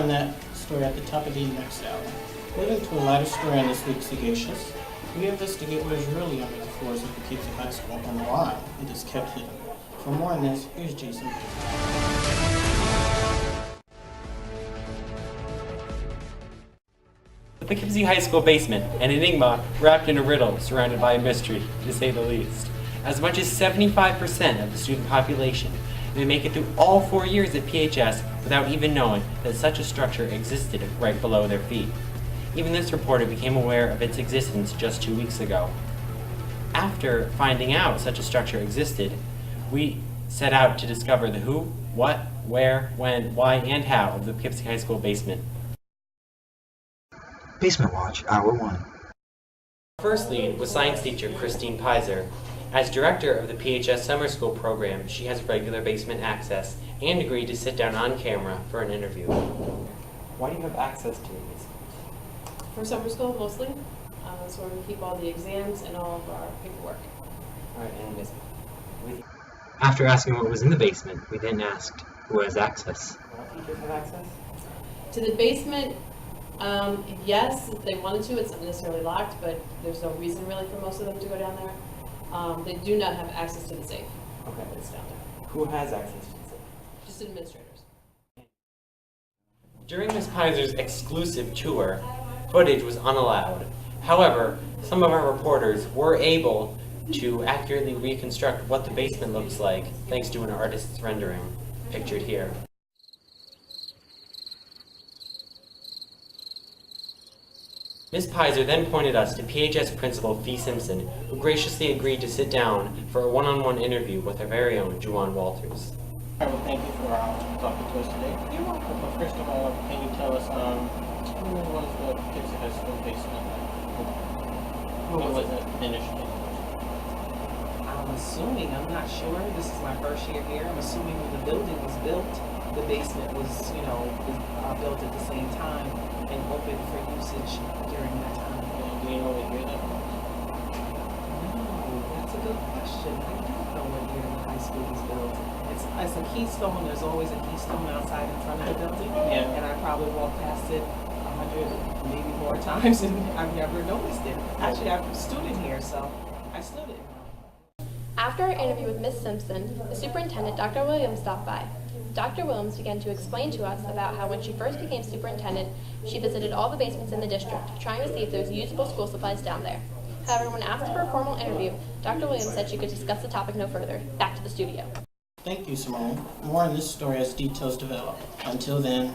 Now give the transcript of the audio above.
on that story at the top of the next hour. Moving to a lighter story on this week's Sagacious, we investigate what is really under the floors of Poughkeepsie High School and why it is kept hidden. For more on this, here's Jason. The Poughkeepsie High School basement, an enigma wrapped in a riddle surrounded by a mystery, to say the least. As much as 75% of the student population may make it through all 4 years at PHS without even knowing that such a structure existed right below their feet. Even this reporter became aware of its existence just 2 weeks ago. After finding out such a structure existed, we set out to discover the who, what, where, when, why, and how of the Poughkeepsie High School basement. Basement Watch, Hour 1. First lead was science teacher Christine Pizer. As director of the PHS Summer School program, she has regular basement access and agreed to sit down on camera for an interview. Why do you have access to your basement? For summer school, mostly. So we keep all the exams and all of our paperwork. All right, and after asking what was in the basement, we then asked who has access. All teachers have access? To the basement, yes, if they wanted to. It's not necessarily locked, but there's no reason really for most of them to go down there. They do not have access to the safe. Okay. It's down there. Who has access to the safe? Just administrators. During Ms. Pizer's exclusive tour, footage was unallowed. However, some of our reporters were able to accurately reconstruct what the basement looks like thanks to an artist's rendering, pictured here. Ms. Pizer then pointed us to PHS principal Fee Simpson, who graciously agreed to sit down for a one-on-one interview with our very own Juwan Walters. All right, well, thank you for talking to us today. You're welcome. But first of all, can you tell us who was the Poughkeepsie High School basement? When was it initially? I'm assuming, I'm not sure, this is my first year here, I'm assuming when the building was built, the basement was, built at the same time and open for usage during that time. Do you know what year that was? No, that's a good question. I don't know what year the high school was built. It's a keystone, there's always a keystone outside in front of the building. Yeah. And I probably walked past it 100, maybe more times, and I've never noticed it. Actually, I'm a student here, so I still didn't know. After our interview with Ms. Simpson, the superintendent, Dr. Williams, stopped by. Dr. Williams began to explain to us about how when she first became superintendent, she visited all the basements in the district, trying to see if there was usable school supplies down there. However, when asked for a formal interview, Dr. Williams said she could discuss the topic no further. Back to the studio. Thank you, Simone. More on this story as details develop. Until then.